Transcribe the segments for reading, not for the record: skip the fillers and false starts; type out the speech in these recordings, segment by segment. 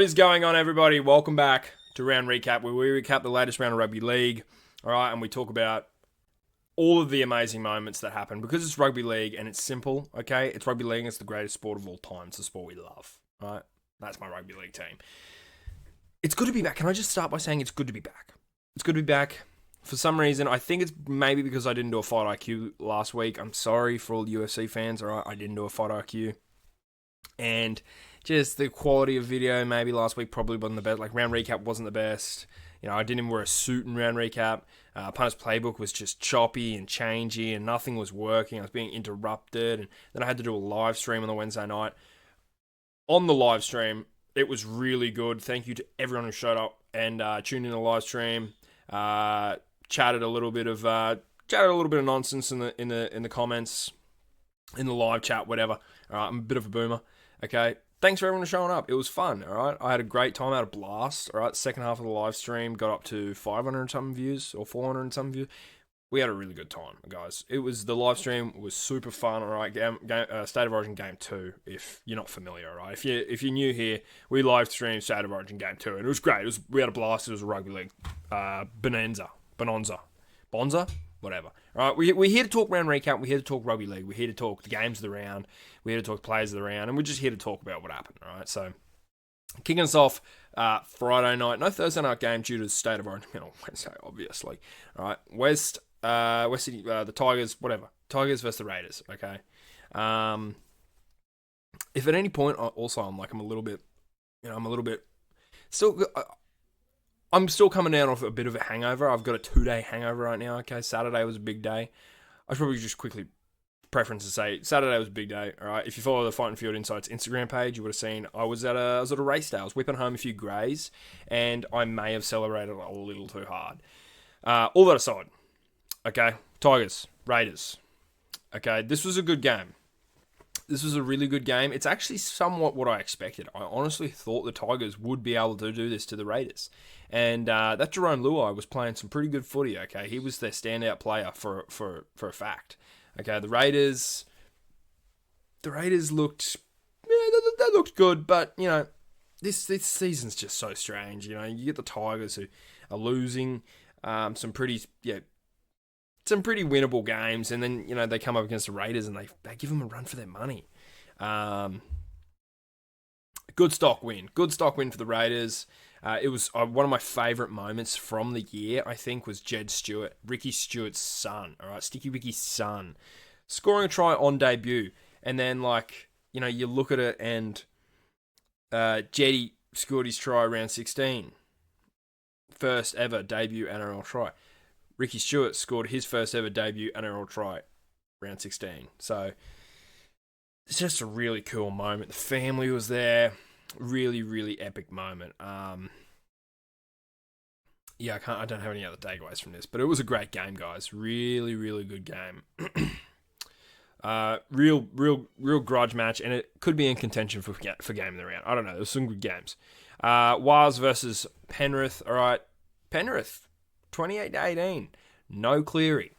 What is going on, everybody? Welcome back to Round Recap, where we recap the latest round of rugby league. All right, and we talk about all of the amazing moments that happen because it's rugby league and it's simple. Okay, it's rugby league and it's the greatest sport of all time. It's the sport we love. All right, that's my rugby league team. It's good to be back. Can I just start by saying it's good to be back? It's good to be back. For some reason, I think it's maybe because I didn't do a Fight IQ last week. I'm sorry for all the UFC fans. All right, I didn't do a Fight IQ, and just the quality of video maybe last week probably wasn't the best. Like, round recap wasn't the best. You know, I didn't even wear a suit in round recap. Punters Playbook was just choppy and changey and nothing was working. I was being interrupted. And then I had to do a live stream on the Wednesday night. On the live stream, it was really good. Thank you to everyone who showed up and tuned in the live stream. Chatted a little bit of nonsense in the comments, in the live chat, whatever. All right, I'm a bit of a boomer. Okay. Thanks for everyone showing up. It was fun, all right? I had a great time. I had a blast, all right? Second half of the live stream got up to 500 and something views or 400 and something views. We had a really good time, guys. The live stream was super fun, all right? State of Origin Game 2, if you're not familiar, all right? If you're new here, we live streamed State of Origin Game 2, and it was great. We had a blast. It was a rugby league bonanza, whatever. All right, we're here to talk round recap. We're here to talk rugby league. We're here to talk the games of the round. We're here to talk players of the round. And we're just here to talk about what happened. All right, so kicking us off Friday night. No Thursday night game due to the State of Origin on Wednesday, obviously. All right, West City, the Tigers, whatever. Tigers versus the Raiders, okay? If at any point, also, I'm a little bit still... I'm still coming down off a bit of a hangover. I've got a 2-day hangover right now, okay? Saturday was a big day. I should probably just quickly preference to say Saturday was a big day, all right? If you follow the Fight and Field Insights Instagram page, you would have seen I was at a race day. I was whipping home a few greys, and I may have celebrated a little too hard. All that aside, okay? Tigers, Raiders. Okay, this was a good game. This was a really good game. It's actually somewhat what I expected. I honestly thought the Tigers would be able to do this to the Raiders. And that Jerome Luai was playing some pretty good footy, okay? He was their standout player for a fact. Okay, the Raiders looked... Yeah, they looked good, but, you know, this season's just so strange. You know, you get the Tigers who are losing some pretty winnable games, and then, you know, they come up against the Raiders and they give them a run for their money. Good stock win for the Raiders. It was one of my favourite moments from the year, I think, was Jed Stewart, Ricky Stewart's son, all right, Sticky Ricky's son, scoring a try on debut. And then, like, you know, you look at it and Jeddy scored his try round 16. First ever debut NRL try. Ricky Stewart scored his first ever debut NRL try round 16. So it's just a really cool moment. The family was there. Really, really epic moment. Yeah, I don't have any other takeaways from this, but it was a great game, guys. Really, really good game. Real grudge match, and it could be in contention for game of the round. I don't know. There's some good games. Wales versus Penrith. All right, Penrith, 28-18, no Cleary.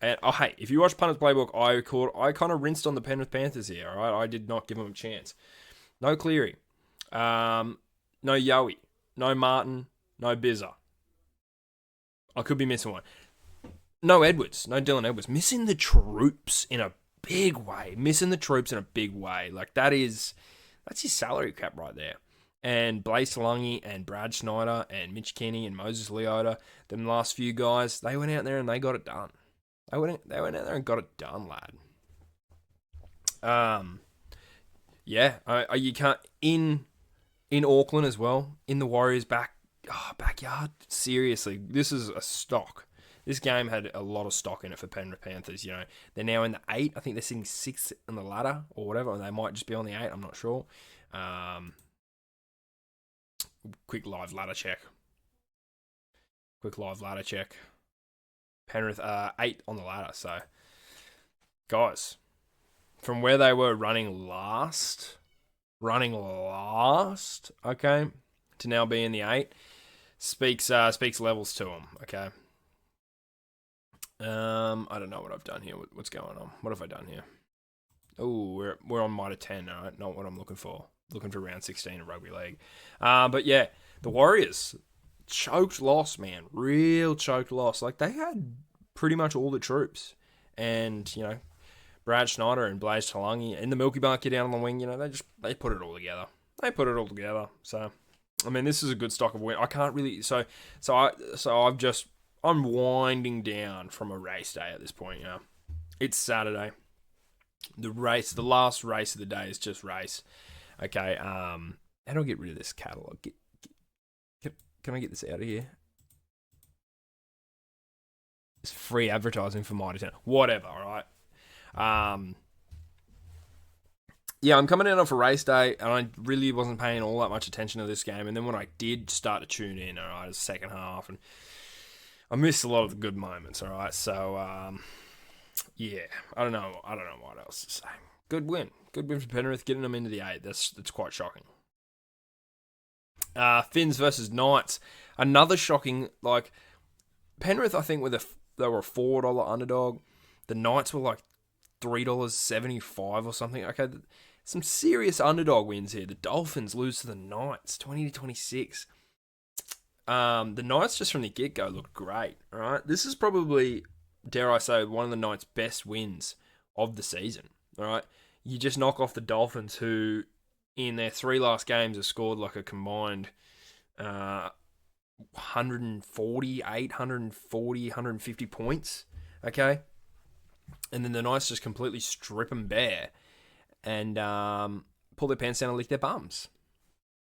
And hey, if you watch Punters Playbook, I kind of rinsed on the Penrith Panthers here. All right, I did not give them a chance. No Cleary, no Yowie, no Martin, no Bizza. I could be missing one. No Edwards, no Dylan Edwards. Missing the troops in a big way. Like, that's his salary cap right there. And Blaze Lungy and Brad Snyder and Mitch Kenny and Moses Leota, them last few guys, they went out there and they got it done. They went out there and got it done, lad. Yeah, you can't in Auckland as well, in the Warriors' backyard. Seriously, this is a stock. This game had a lot of stock in it for Penrith Panthers. You know, they're now in the 8. I think they're sitting 6th in the ladder or whatever. They might just be on the 8. I'm not sure. Quick live ladder check. Penrith 8 on the ladder. So, guys, from where they were running last, okay, to now be in the 8, speaks levels to them. Okay. I don't know what I've done here. What's going on? What have I done here? Oh, we're on -10. All right, not what I'm looking for. looking for round 16 of rugby league. But yeah, the Warriors, choked loss, man. Real choked loss. Like, they had pretty much all the troops. And, Brad Schneider and Blaze Talangi and the Milky Bar kid down on the wing, they put it all together. They put it all together. So, I mean, this is a good stock of win. I can't really... I'm winding down from a race day at this point, It's Saturday. The last race of the day is just race. Okay, how do I get rid of this catalogue? Can I get this out of here? It's free advertising for Mighty Town. Whatever, alright? Yeah, I'm coming in off a race day, and I really wasn't paying all that much attention to this game. And then when I did start to tune in, alright, it was the second half, and I missed a lot of the good moments, alright? So, yeah, I don't know what else to say. Good win for Penrith, getting them into the 8. That's quite shocking. Phins versus Knights, another shocking. Like, Penrith, I think they were a $4 underdog. The Knights were like $3.75 or something. Okay, some serious underdog wins here. The Dolphins lose to the Knights 20-26. The Knights just from the get-go looked great. All right, this is probably, dare I say, one of the Knights' best wins of the season. All right, you just knock off the Dolphins, who in their 3 last games have scored like a combined 150 points. Okay, and then the Knights just completely strip them bare and pull their pants down and lick their bums.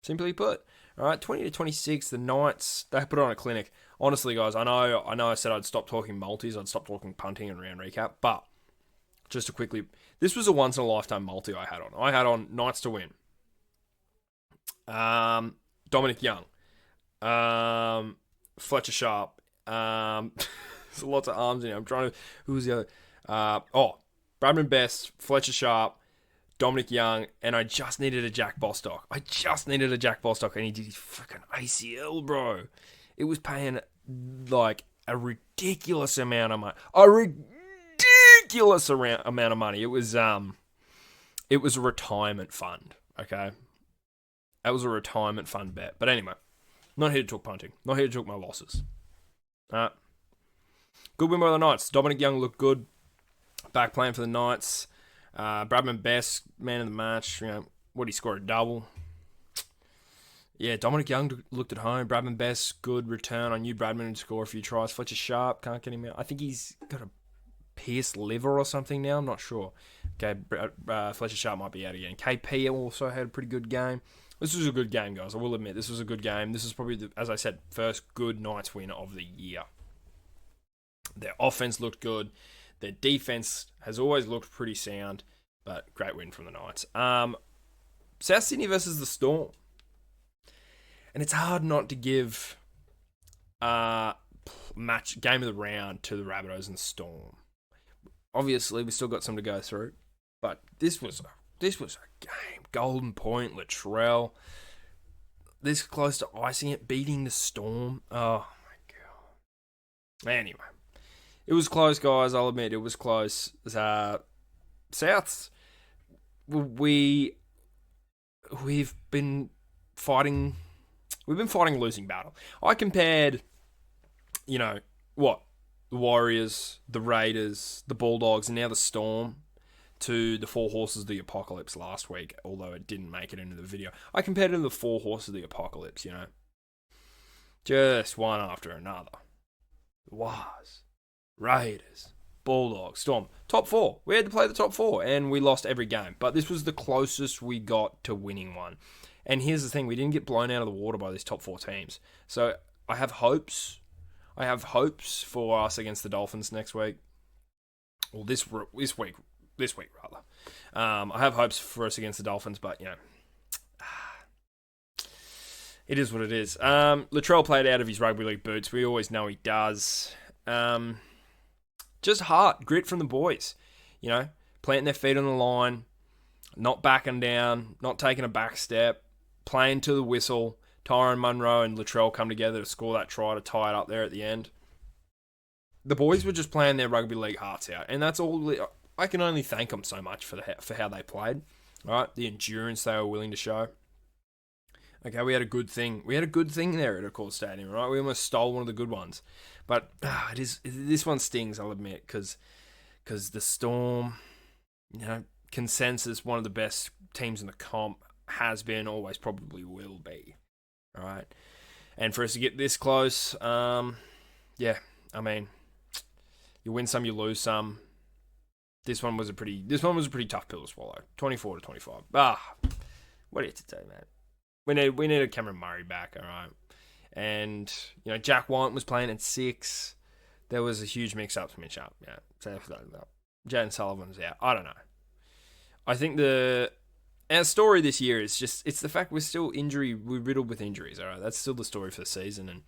Simply put. All right, 20-26, the Knights, they put on a clinic. Honestly, guys, I know I said I'd stop talking multis, I'd stop talking punting and round recap, but just to quickly, this was a once-in-a-lifetime multi I had on. I had on Knights to win. Dominic Young. Fletcher Sharp. There's lots of arms in here. I'm trying to... Who's the other? Bradman Best, Fletcher Sharp, Dominic Young, and I just needed a Jack Bostock. And he did his freaking ACL, bro. It was paying, like, a ridiculous amount of money. It was a retirement fund, okay? That was a retirement fund bet. But anyway, not here to talk punting. Not here to talk my losses. Good win by the Knights. Dominic Young looked good. Back playing for the Knights. Bradman Best, man of the match. What he scored, a double. Yeah, Dominic Young looked at home. Bradman Best, good return. I knew Bradman would score a few tries. Fletcher Sharp, can't get him out. I think he's got a pierced liver or something now. I'm not sure. Okay, Fletcher Sharp might be out again. KP also had a pretty good game. This was a good game, guys. I will admit, this was a good game. This is probably, as I said, first good Knights win of the year. Their offense looked good. Their defense has always looked pretty sound, but great win from the Knights. South Sydney versus the Storm. And it's hard not to give game of the round to the Rabbitohs and Storm. Obviously, we still got some to go through, but this was a game. Golden Point, Latrell, this close to icing it, beating the Storm. Oh my god. Anyway, it was close, guys. I'll admit it was close. Souths, we've been fighting. We've been fighting a losing battle. I compared, the Warriors, the Raiders, the Bulldogs, and now the Storm to the 4 Horses of the Apocalypse last week, although it didn't make it into the video. I compared it to the 4 Horses of the Apocalypse, Just one after another. Wars, Raiders, Bulldogs, Storm. Top 4. We had to play the top 4, and we lost every game. But this was the closest we got to winning one. And here's the thing, we didn't get blown out of the water by these top 4 teams. So I have hopes. I have hopes for us against the Dolphins next week. Well, this week rather. I have hopes for us against the Dolphins, but, it is what it is. Latrell played out of his rugby league boots. We always know he does. Just heart, grit from the boys. Planting their feet on the line, not backing down, not taking a back step, playing to the whistle. Tyrone Munro and Latrell come together to score that try to tie it up there at the end. The boys were just playing their rugby league hearts out, and that's all. I can only thank them so much for how they played. All right, the endurance they were willing to show. Okay, we had a good thing. We had a good thing there at Accor Stadium, right? We almost stole one of the good ones, but this one stings. I'll admit, because the Storm, consensus one of the best teams in the comp has been, always probably will be. All right, and for us to get this close, yeah, I mean, you win some, you lose some. This one was a pretty tough pill to swallow. 24-25. What do you have to do, man? We needed Cameron Murray back, all right. And Jack White was playing at 6. There was a huge mix-up to Mitch up. Yeah, so Jaden Sullivan's out. I don't know. I think our story this year is it's the fact we're riddled with injuries. All right, that's still the story for the season. And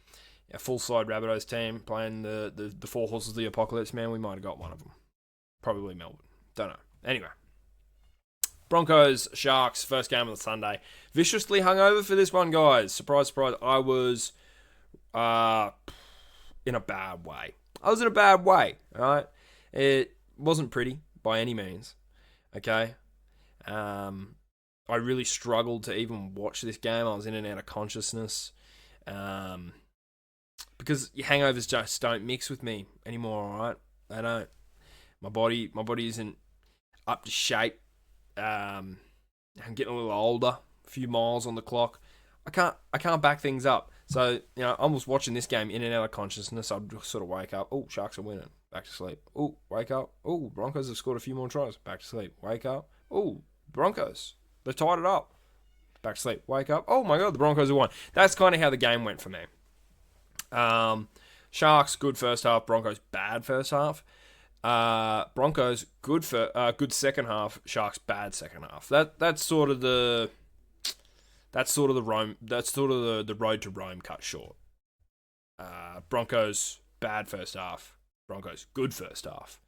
a full-side Rabbitohs team playing the four horses of the apocalypse, man, we might have got one of them. Probably Melbourne. Don't know. Anyway. Broncos, Sharks, first game of the Sunday. Viciously hungover for this one, guys. Surprise, surprise. I was in a bad way. Alright? It wasn't pretty by any means. Okay? I really struggled to even watch this game. I was in and out of consciousness. Because hangovers just don't mix with me anymore, alright? They don't. My body isn't up to shape. I'm getting a little older, a few miles on the clock. I can't back things up. So, I was watching this game in and out of consciousness. I'd sort of wake up. Oh, Sharks are winning. Back to sleep. Oh, wake up. Oh, Broncos have scored a few more tries. Back to sleep. Wake up. Oh, Broncos. They've tied it up. Back to sleep. Wake up. Oh my God, the Broncos have won. That's kind of how the game went for me. Sharks, good first half. Broncos, bad first half. Broncos good second half. Sharks bad second half. That's sort of the road to Rome cut short. Broncos bad first half. Broncos good first half.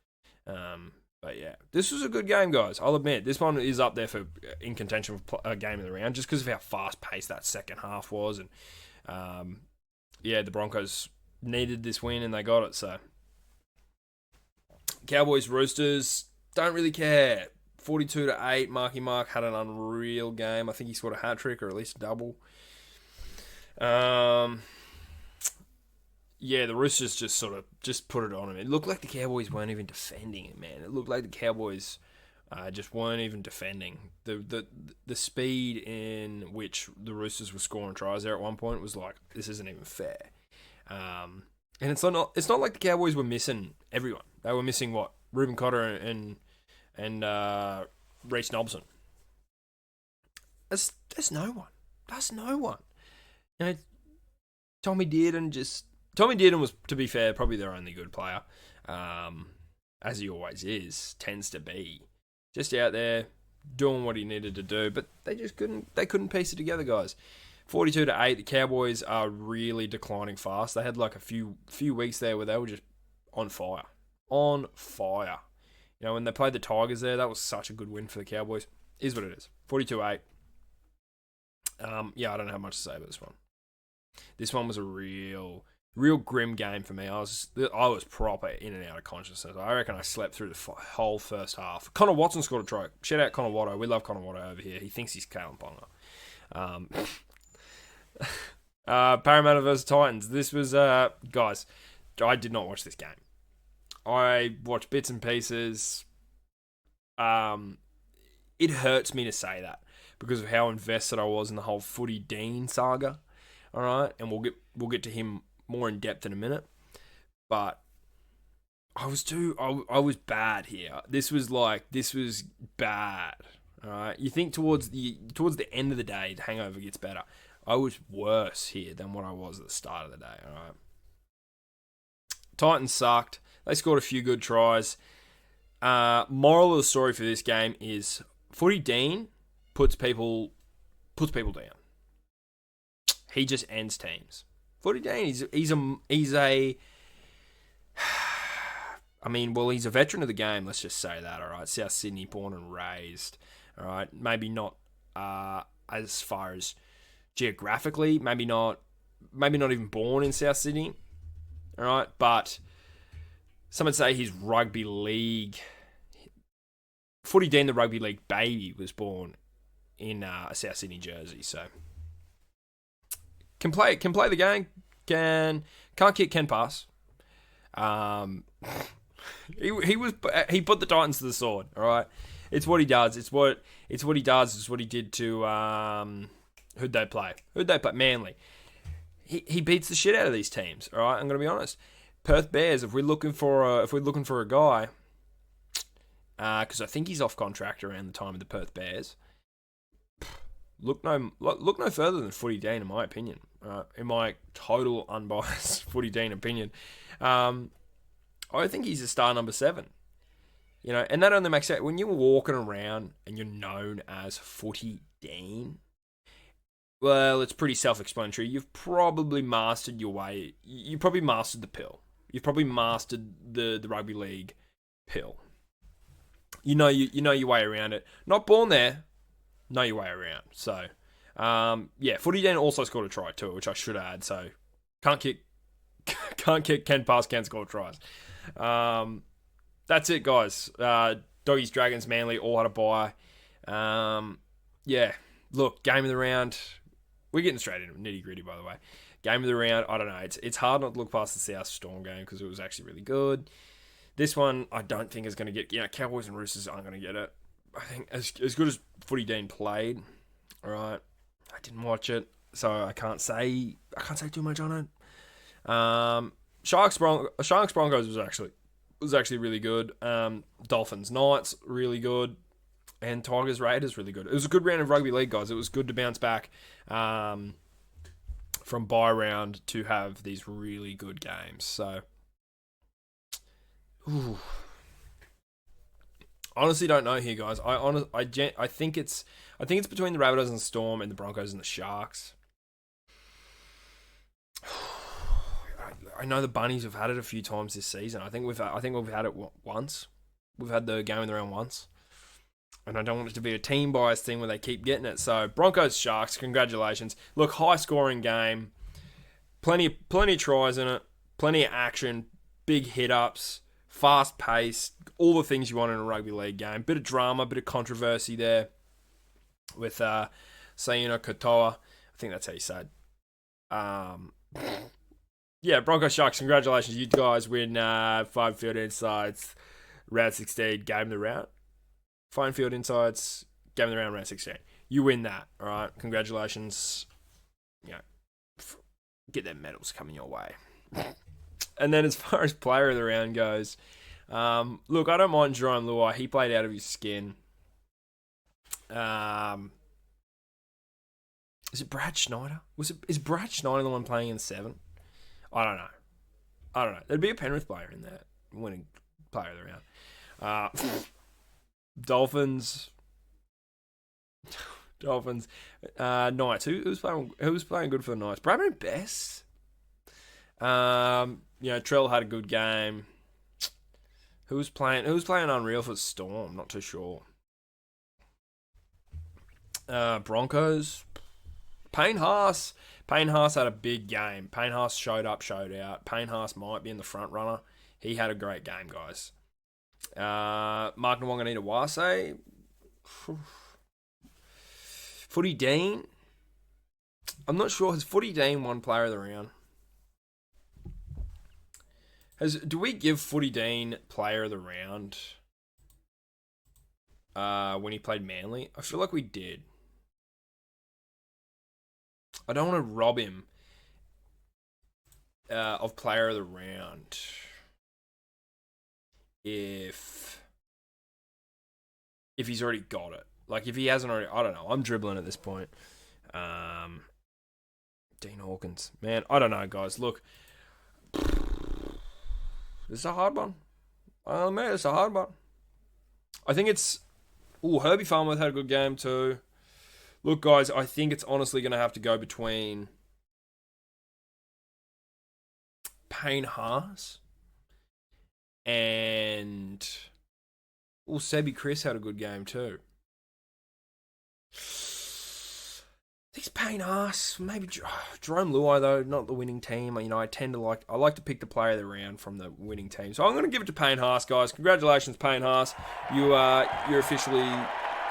But yeah, this was a good game, guys. I'll admit this one is up there for in contention for a game of the round just because of how fast paced that second half was, and the Broncos needed this win and they got it. So. Cowboys, Roosters, don't really care. 42-8. Marky Mark had an unreal game. I think he scored a hat-trick or at least a double. The Roosters just put it on him. It looked like the Cowboys weren't even defending it, man. It looked like the Cowboys just weren't even defending. The speed in which the Roosters were scoring tries there at one point was like, this isn't even fair. And it's not like the Cowboys were missing everyone. They were missing what? Reuben Cotter and Reece Nobson. That's no one. That's no one. Tommy Dearden was, to be fair, probably their only good player. As he always is, tends to be. Just out there doing what he needed to do, but they couldn't piece it together, guys. 42-8, the Cowboys are really declining fast. They had like a few weeks there where they were just on fire. On fire. When they played the Tigers there, that was such a good win for the Cowboys. Is what it is. 42-8. I don't have much to say about this one. This one was a real grim game for me. I was proper in and out of consciousness. I reckon I slept through the whole first half. Connor Watson scored a try. Shout out Connor Watto. We love Connor Watto over here. He thinks he's Kalen Ponga. Parramatta versus Titans. This was, guys, I did not watch this game. I watched bits and pieces. It hurts me to say that because of how invested I was in the whole Footy Dean saga. All right, and we'll get to him more in depth in a minute. But I was bad here. This was bad. All right, you think towards the end of the day, the hangover gets better. I was worse here than what I was at the start of the day. All right. Titans sucked. They scored a few good tries. Moral of the story for this game is Footy Dean puts people down. He just ends teams. Footy Dean, he's a veteran of the game. Let's just say that. All right, South Sydney, born and raised. All right, maybe not as far as geographically, maybe not even born in South Sydney. All right, but some would say his rugby league Footy Dean, the rugby league baby, was born in a South Sydney jersey, so can play the game, can't kick, can pass. He put the Titans to the sword. All right, it's what he does. It's what he does. It's what he did to who'd they play? Manly. He beats the shit out of these teams. All right, I'm gonna be honest. Perth Bears. If we're looking for a guy, because I think he's off contract around the time of the Perth Bears. Look no further than Footy Dean, in my opinion. In my total unbiased Footy Dean opinion, I think he's a star number 7. You know, and that only makes sense when you're walking around and you're known as Footy Dean. Well, it's pretty self-explanatory. You've probably mastered your way. You probably mastered the pill. You've probably mastered the rugby league pill. You know your way around it. Not born there. Know your way around. So, Footy Dean also scored a try too, which I should add. So, can't kick, can pass, can score tries. That's it, guys. Doggies, Dragons, Manly all had a bye. Look, game of the round. We're getting straight into nitty gritty, by the way. Game of the round. I don't know. It's hard not to look past the South Storm game because it was actually really good. This one, I don't think is going to get. Cowboys and Roosters aren't going to get it. I think as good as Footy Dean played. All right, I didn't watch it, so I can't say too much on it. Sharks Broncos was actually really good. Dolphins Knights really good, and Tigers Raiders really good. It was a good round of rugby league, guys. It was good to bounce back from bye round to have these really good games. So, honestly, don't know here, guys. I think it's between the Rabbitohs and the Storm and the Broncos and the Sharks. I know the Bunnies have had it a few times this season. I think we've had it once. We've had the game of the round once, and I don't want it to be a team bias thing where they keep getting it. So Broncos Sharks, congratulations! Look, high scoring game, plenty of tries in it, plenty of action, big hit ups, fast pace, all the things you want in a rugby league game. Bit of drama, bit of controversy there with Sayuna Katoa. I think that's how you say it. Broncos Sharks, congratulations. You guys win 5 field insights, round 16, game of the round. 5 field insights, game of the round, round 16. You win that, all right? Congratulations. Get them medals coming your way. And then as far as player of the round goes, look, I don't mind Jerome Luai. He played out of his skin. Is it Brad Schneider? Is Brad Schneider the one playing in 7? I don't know. There'd be a Penrith player in that winning player of the round. Dolphins. Knights. Who's playing good for the Knights? Bradman Best. Trell had a good game. Who's playing unreal for the Storm? Not too sure. Broncos. Payne Haas had a big game. Payne Haas showed up, showed out. Payne Haas might be in the front runner. He had a great game, guys. Mark Nwanganita Wase. Footy Dean. I'm not sure. Has Footy Dean won player of the round? Do we give Footy Dean player of the round when he played Manly? I feel like we did. I don't want to rob him of player of the round if he's already got it. Like, if he hasn't already, I don't know. I'm dribbling at this point. Dean Hawkins. Man, I don't know, guys. Look, this is a hard one. Man, it's a hard one. I think it's... Herbie Farnworth had a good game too. Look, guys, I think it's honestly going to have to go between Payne Haas and... Sebi Chris had a good game too. He's paying us. Maybe Jerome Luai, though, not the winning team. You know, I like to pick the player of the round from the winning team. So I'm going to give it to Payne Haas, guys. Congratulations, Payne Haas. You're officially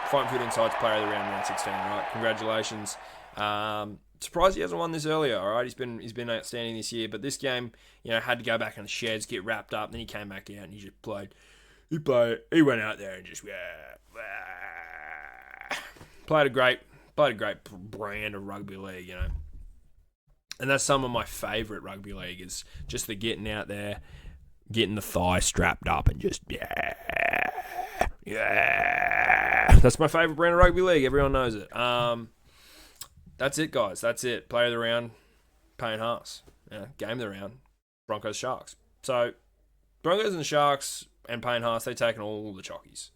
Fighting Food Insights player of the round 16, all right? Congratulations. Surprised he hasn't won this earlier, all right? He's been outstanding this year, but this game, you know, had to go back in the sheds, get wrapped up, then he came back out and he just played. He went out there and just played a great brand of rugby league, you know. And that's some of my favourite rugby league is just the getting out there, getting the thigh strapped up and just, That's my favourite brand of rugby league. Everyone knows it. That's it, guys. That's it. Player of the round, Payne Haas. Yeah, game of the round, Broncos Sharks. So, Broncos and Sharks and Payne Haas, they've taken all the chockies.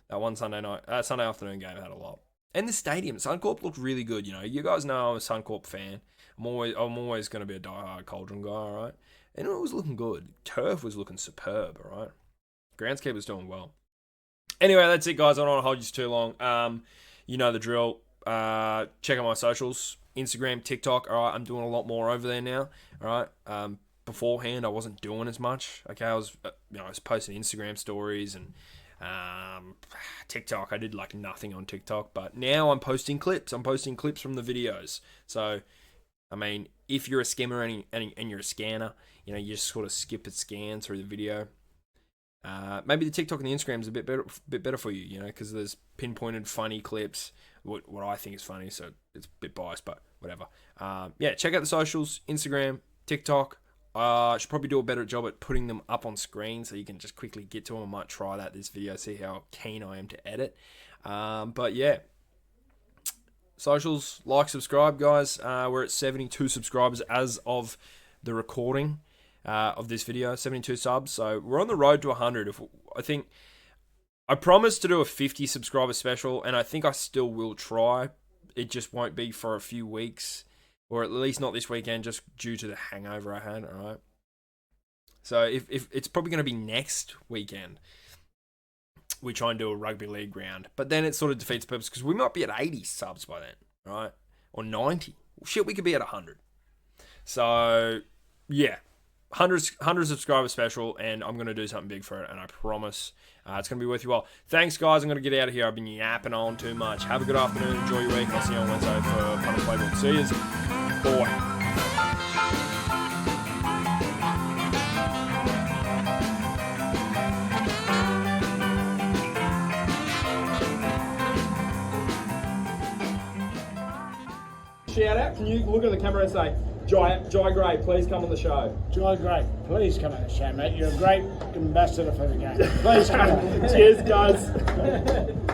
That one Sunday afternoon game had a lot. And the stadium, Suncorp looked really good. You know, you guys know I'm a Suncorp fan. I'm always going to be a diehard Cauldron guy, all right? And it was looking good. Turf was looking superb, all right? Groundskeeper's doing well. Anyway, that's it, guys. I don't want to hold you too long. You know the drill. Check out my socials, Instagram, TikTok. All right, I'm doing a lot more over there now. All right. Beforehand, I wasn't doing as much. Okay, I was posting Instagram stories and TikTok. I did like nothing on TikTok, but now I'm posting clips. I'm posting clips from the videos. So, I mean, if you're a skimmer and you're a scanner, you know, you just sort of skip and scan through the video. Maybe the TikTok and the Instagram is a bit better for you, you know, because there's pinpointed funny clips, what I think is funny, so it's a bit biased, but whatever. Check out the socials, Instagram, TikTok. Should probably do a better job at putting them up on screen so you can just quickly get to them. I might try that this video, see how keen I am to edit. But yeah, socials, like, subscribe, guys. We're at 72 subscribers as of the recording of this video, 72 subs. So we're on the road to 100. I promised to do a 50 subscriber special, and I think I still will try. It just won't be for a few weeks, or at least not this weekend, just due to the hangover I had. All right. So if it's probably going to be next weekend, we try and do a rugby league round, but then it sort of defeats the purpose because we might be at 80 subs by then, right? Or 90. Shit, we could be at 100. So yeah. 100 subscriber special, and I'm going to do something big for it, and I promise it's going to be worth your while. Thanks, guys. I'm going to get out of here. I've been yapping on too much. Have a good afternoon. Enjoy your week. I'll see you on Wednesday for Punt and Playbook. See yous. Boy. Shout out. Can you look at the camera and say, Jai Gray, please come on the show. Jai Gray, please come on the show, mate. You're a great ambassador for the game. Please come on. Cheers, guys.